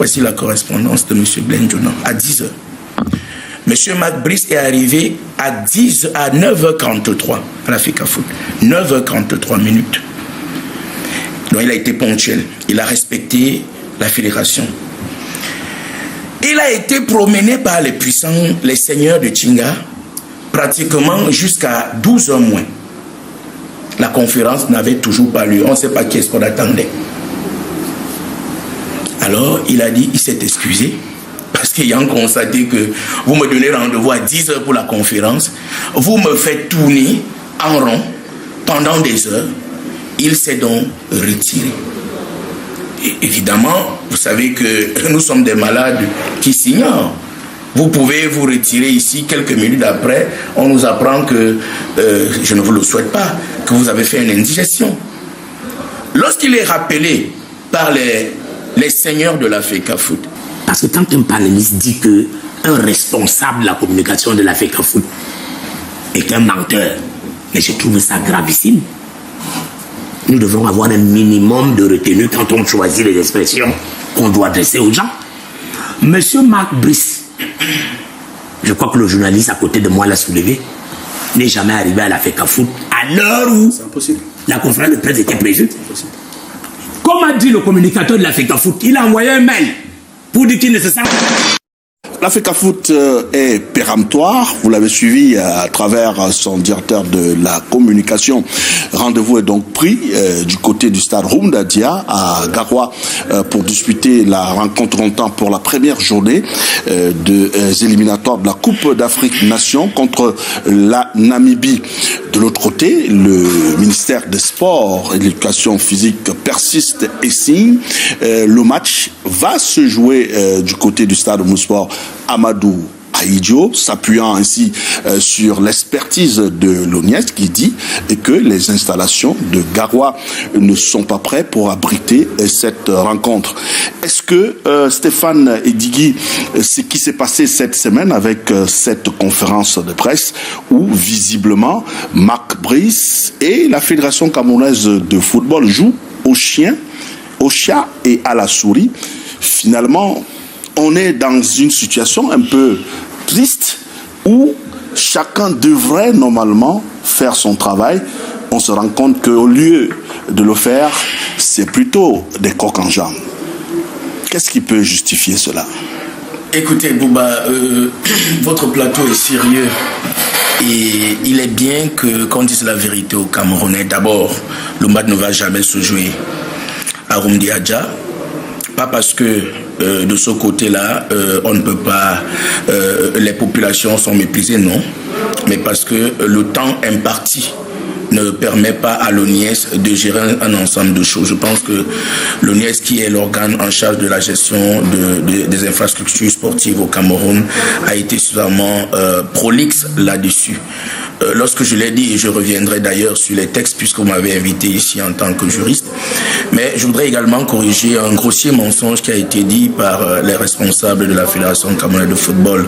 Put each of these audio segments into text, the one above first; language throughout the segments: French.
Voici la correspondance de M. Blenjouna à 10h. M. Mac Brice est arrivé à 9h43 à la FECAFOOT. 9h43 minutes. Donc il a été ponctuel. Il a respecté la fédération. Il a été promené par les puissants, les seigneurs de Tchinga, pratiquement jusqu'à 12h moins. La conférence n'avait toujours pas lieu. On ne sait pas qui est-ce qu'on attendait. Alors, il a dit, il s'est excusé, parce qu'il a constaté que vous me donnez rendez-vous à 10h pour la conférence, vous me faites tourner en rond pendant des heures. Il s'est donc retiré. Et évidemment, vous savez que nous sommes des malades qui s'ignorent. Vous pouvez vous retirer ici, quelques minutes après, on nous apprend que, je ne vous le souhaite pas, que vous avez fait une indigestion. Lorsqu'il est rappelé par les seigneurs de la FECAFOOT. Parce que quand un panéliste dit qu'un responsable de la communication de la FECAFOOT est un menteur, mais je trouve ça gravissime. Nous devons avoir un minimum de retenue quand on choisit les expressions qu'on doit adresser aux gens. Monsieur Mac Brice, je crois que le journaliste à côté de moi l'a soulevé, n'est jamais arrivé à la FECAFOOT à l'heure où la conférence de presse était prévue. Comme a dit le communicateur de la FECAFOOT, il a envoyé un mail pour dire qu'il ne se sent... La FECAFOOT est péremptoire, vous l'avez suivi à travers son directeur de la communication. Rendez-vous est donc pris du côté du stade Rumdadia à Garoua pour disputer la rencontre longtemps pour la première journée des éliminatoires de la Coupe d'Afrique Nation contre la Namibie. De l'autre côté, le ministère des Sports et de l'Éducation physique persiste et signe. Le match va se jouer du côté du stade Mousport Amadou Ahidjo, s'appuyant ainsi sur l'expertise de l'ONIES qui dit que les installations de Garoua ne sont pas prêtes pour abriter cette rencontre. Est-ce que Stéphane Edigui, ce qui s'est passé cette semaine avec cette conférence de presse où visiblement Mac Brice et la Fédération camerounaise de football jouent au chien, au chat et à la souris, finalement on est dans une situation un peu triste où chacun devrait normalement faire son travail. On se rend compte qu'au lieu de le faire, c'est plutôt des coqs en jambes. Qu'est-ce qui peut justifier cela? Écoutez, Bouba, votre plateau est sérieux. Et il est bien qu'on dise la vérité aux Camerounais. D'abord, le match ne va jamais se jouer à Rumdiadja. Pas parce que de ce côté-là, on ne peut pas, les populations sont méprisées, non, mais parce que le temps imparti ne permet pas à l'ONIES de gérer un ensemble de choses. Je pense que l'ONIES, qui est l'organe en charge de la gestion des infrastructures sportives au Cameroun, a été suffisamment prolixe là-dessus. Lorsque je l'ai dit, et je reviendrai d'ailleurs sur les textes puisque vous m'avez invité ici en tant que juriste, mais je voudrais également corriger un grossier mensonge qui a été dit par les responsables de la Fédération camerounaise de football.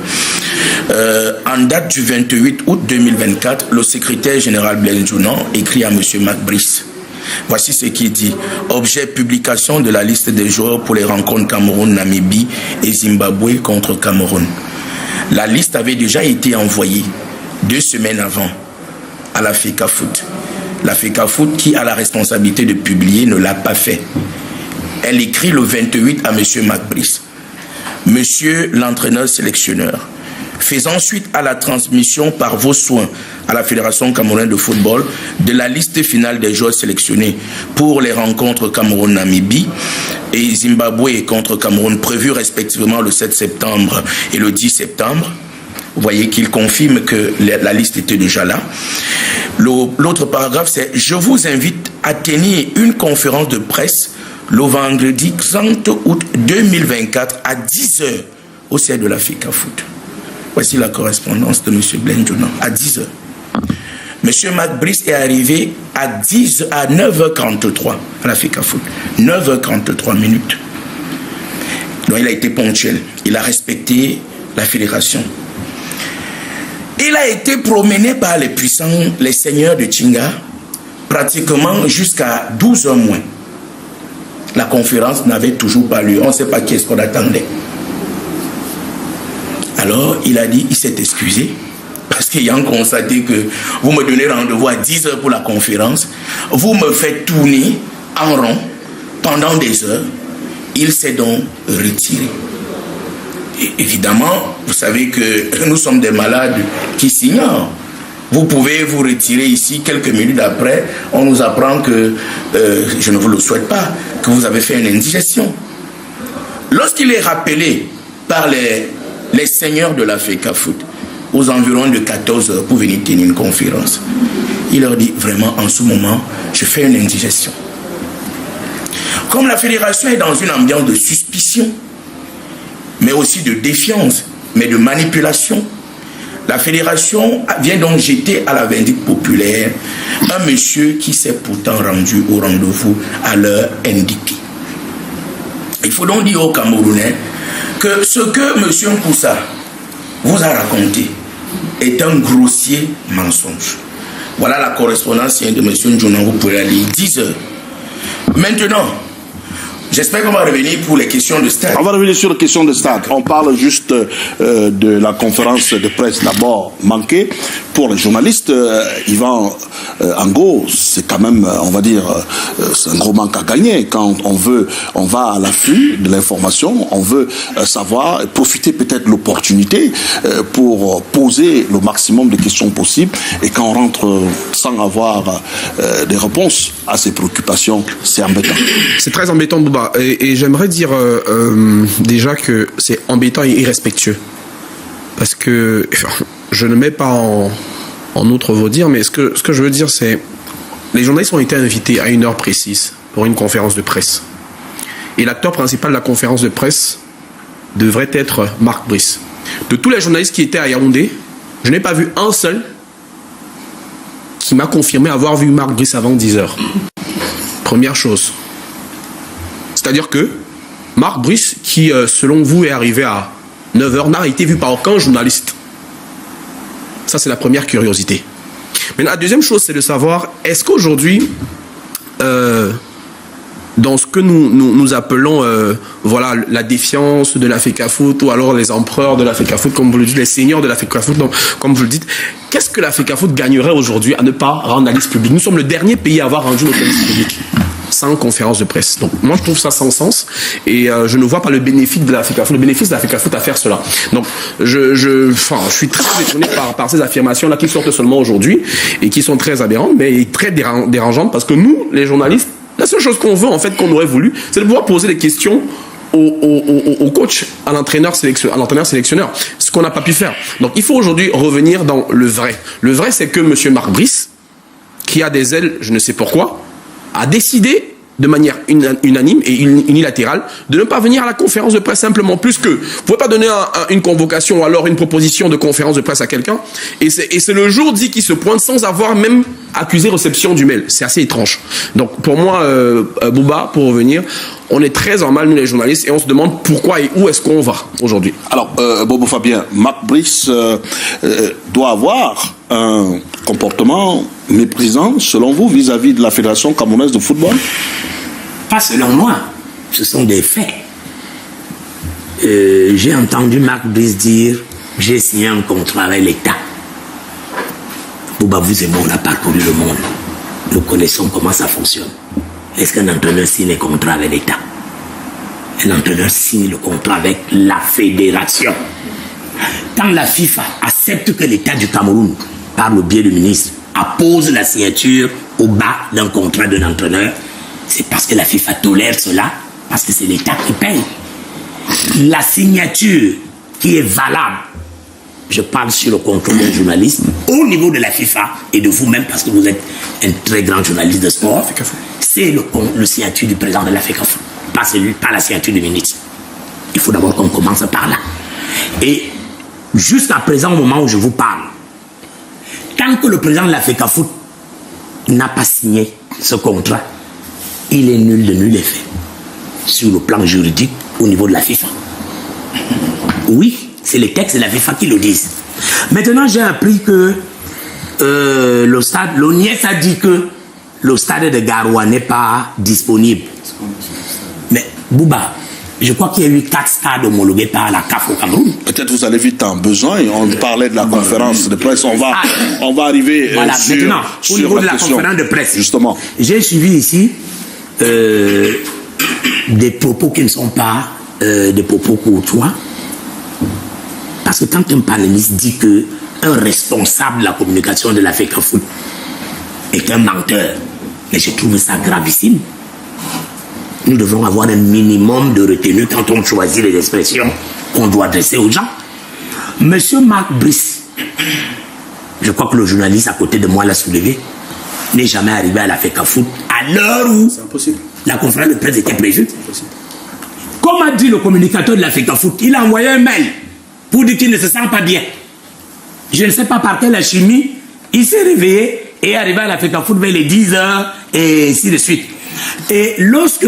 En date du 28 août 2024, le secrétaire général Blenjouna écrit à M. Mac Brice. Voici ce qu'il dit. Objet: publication de la liste des joueurs pour les rencontres Cameroun, Namibie et Zimbabwe contre Cameroun. La liste avait déjà été envoyée 2 semaines avant à la FECAFOOT. La FECAFOOT, qui a la responsabilité de publier, ne l'a pas fait. Elle écrit le 28 à M. Mac Brice. Monsieur l'entraîneur sélectionneur, faisant suite à la transmission par vos soins à la Fédération camerounaise de football de la liste finale des joueurs sélectionnés pour les rencontres Cameroun-Namibie et Zimbabwe contre Cameroun prévues respectivement le 7 septembre et le 10 septembre, vous voyez qu'il confirme que la liste était déjà là. L'autre paragraphe, c'est « Je vous invite à tenir une conférence de presse le vendredi 30 août 2024 à 10h au siège de la FECAFOOT. » Voici la correspondance de M. Blenjouna à 10h. M. Mac Brice est arrivé à 9h43 à la FECAFOOT. 9h43 minutes. Donc il a été ponctuel. Il a respecté la fédération. Il a été promené par les puissants, les seigneurs de Tchinga, pratiquement jusqu'à 12h moins. La conférence n'avait toujours pas lieu. On ne sait pas qui est-ce qu'on attendait. Alors, il a dit, il s'est excusé. Parce qu'ayant constaté que vous me donnez rendez-vous à 10 heures pour la conférence, vous me faites tourner en rond pendant des heures, il s'est donc retiré. Et évidemment, vous savez que nous sommes des malades qui s'ignorent. Vous pouvez vous retirer ici, quelques minutes après, on nous apprend que, je ne vous le souhaite pas, que vous avez fait une indigestion. Lorsqu'il est rappelé par les seigneurs de la FECAFOOT, aux environs de 14 heures pour venir tenir une conférence, il leur dit vraiment, en ce moment, je fais une indigestion. Comme la fédération est dans une ambiance de suspicion, mais aussi de défiance, mais de manipulation, la fédération vient donc jeter à la vindicte populaire un monsieur qui s'est pourtant rendu au rendez-vous à l'heure indiquée. Il faut donc dire aux Camerounais que ce que monsieur Nkoussa vous a raconté est un grossier mensonge. Voilà la correspondance de monsieur Ndjounan, vous pouvez la lire, 10 heures. Maintenant, j'espère qu'on va revenir pour les questions de stade. On va revenir sur les questions de stade. On parle juste de la conférence de presse d'abord manquée. Pour les journalistes, Yvan Ango, c'est quand même, on va dire, c'est un gros manque à gagner. Quand on va à l'affût de l'information, on veut savoir, profiter peut-être de l'opportunité pour poser le maximum de questions possibles. Et quand on rentre sans avoir des réponses à ces préoccupations, c'est embêtant. C'est très embêtant, Bouba. Et j'aimerais dire déjà que c'est embêtant et irrespectueux. Parce que je ne mets pas en outre vos dires, mais ce que je veux dire, c'est les journalistes ont été invités à une heure précise pour une conférence de presse. Et l'acteur principal de la conférence de presse devrait être Marc Brice. De tous les journalistes qui étaient à Yaoundé, je n'ai pas vu un seul qui m'a confirmé avoir vu Marc Brice avant 10 heures. Première chose. C'est-à-dire que Marc Brice, qui selon vous est arrivé à 9 heures, n'a été vu par aucun journaliste. Ça, c'est la première curiosité. Mais la deuxième chose, c'est de savoir, est-ce qu'aujourd'hui, dans ce que nous appelons voilà, la défiance de la FECAFOOT, ou alors les empereurs de la FECAFOOT, comme vous le dites, les seigneurs de la FECAFOOT, comme vous le dites, qu'est-ce que la FECAFOOT gagnerait aujourd'hui à ne pas rendre la liste publique? Nous sommes le dernier pays à avoir rendu notre liste publique sans conférence de presse. Donc moi je trouve ça sans sens et je ne vois pas le bénéfice de la FECAFOOT, à faire cela. Donc je suis très étonné par ces affirmations-là qui sortent seulement aujourd'hui et qui sont très aberrantes, mais très dérangeantes, parce que nous, les journalistes, la seule chose qu'on veut, en fait, qu'on aurait voulu, c'est de pouvoir poser des questions au coach, à l'entraîneur sélectionneur, ce qu'on n'a pas pu faire. Donc il faut aujourd'hui revenir dans le vrai. Le vrai, c'est que M. Marc Brice, qui a des ailes, je ne sais pourquoi, a décidé de manière unanime et unilatérale de ne pas venir à la conférence de presse, simplement. Plus que, vous ne pouvez pas donner une convocation ou alors une proposition de conférence de presse à quelqu'un et c'est le jour dit qu'il se pointe sans avoir même accusé réception du mail. C'est assez étrange. Donc pour moi, Bouba, pour revenir, on est très en mal, nous les journalistes, et on se demande pourquoi et où est-ce qu'on va aujourd'hui. Alors, Bobo Fabien, Marc Brice doit avoir un comportement méprisant, selon vous, vis-à-vis de la Fédération camerounaise de football? Pas selon moi, ce sont des faits. J'ai entendu Marc Brice dire « J'ai signé un contrat avec l'État ». Bouba, vous et moi, on a parcouru le monde. Nous connaissons comment ça fonctionne. Est-ce qu'un entraîneur signe un contrat avec l'État? Un entraîneur signe le contrat avec la fédération. Quand la FIFA accepte que l'État du Cameroun, par le biais du ministre, appose la signature au bas d'un contrat d'un entraîneur, c'est parce que la FIFA tolère cela, parce que c'est l'État qui paye. La signature qui est valable, je parle sur le contrôle d'un journaliste, au niveau de la FIFA et de vous-même, parce que vous êtes un très grand journaliste de sport, c'est le signature du président de la FECAFOOT, pas la signature du ministre. Il faut d'abord qu'on commence par là. Et jusqu'à présent, au moment où je vous parle, tant que le président de la FECAFOOT n'a pas signé ce contrat, il est nul de nul effet sur le plan juridique au niveau de la FIFA. Oui, c'est les textes de la FIFA qui le disent. Maintenant, j'ai appris que l'ONIES a dit que le stade de Garoua n'est pas disponible. Bouba, je crois qu'il y a eu 4 stades homologués par la CAF au Cameroun. Peut-être vous allez vite en besoin. On parlait de la conférence de presse. On va arriver voilà, sur, maintenant, au niveau de la conférence de presse. Justement. J'ai suivi ici des propos qui ne sont pas des propos courtois. Parce que quand un panéliste dit que un responsable de la communication de la FECAFOOT est un menteur, mais je trouve ça gravissime. Nous devons avoir un minimum de retenue quand on choisit les expressions qu'on doit adresser aux gens. Monsieur Marc Brice, je crois que le journaliste à côté de moi l'a soulevé, n'est jamais arrivé à la FECAFOOT à l'heure où la conférence de presse était prévue. Comme a dit le communicateur de la FECAFOOT, il a envoyé un mail pour dire qu'il ne se sent pas bien. Je ne sais pas par quelle chimie, il s'est réveillé et est arrivé à la FECAFOOT vers les 10 h et ainsi de suite. Et lorsque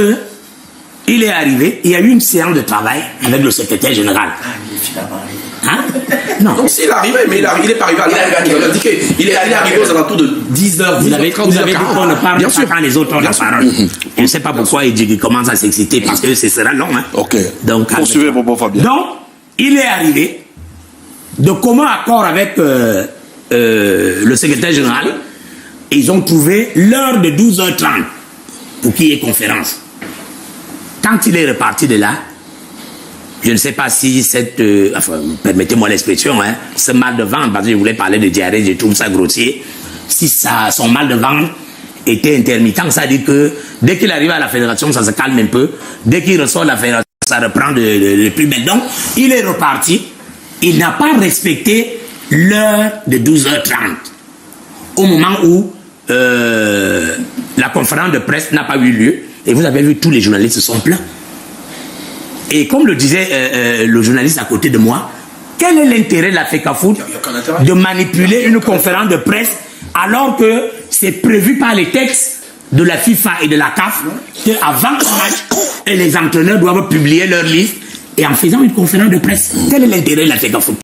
il est arrivé, il y a eu une séance de travail avec le secrétaire général. Hein? Non. Donc s'il arrivait, mais il est pas arrivé à l'heure indiquée. Il est arrivé aux alentours de 10 h. Vous avez dit qu'on ne parle pas quand les autres ont la parole. Je ne sais pas pourquoi il dit qu'il commence à s'exciter parce que ce sera long. Hein? Ok. Donc, poursuivez, Bobo Fabien. Donc, il est arrivé de commun accord avec le secrétaire général. Ils ont trouvé l'heure de 12 h 30 pour qu'il y ait conférence. Quand il est reparti de là, je ne sais pas si cette, permettez-moi l'expression, hein, ce mal de ventre, parce que je voulais parler de diarrhée, je trouve ça grossier, si son mal de ventre était intermittent, ça veut dire que dès qu'il arrive à la fédération, ça se calme un peu, dès qu'il ressort de la fédération, ça reprend de plus belle. Donc, il est reparti, il n'a pas respecté l'heure de 12 h 30, au moment où la conférence de presse n'a pas eu lieu, et vous avez vu, tous les journalistes se sont plaints. Et comme le disait le journaliste à côté de moi, quel est l'intérêt de la FECAFOOT de manipuler une conférence de presse alors que c'est prévu par les textes de la FIFA et de la CAF qu'avant le match, les entraîneurs doivent publier leur liste et en faisant une conférence de presse. Quel est l'intérêt de la FECAFOOT?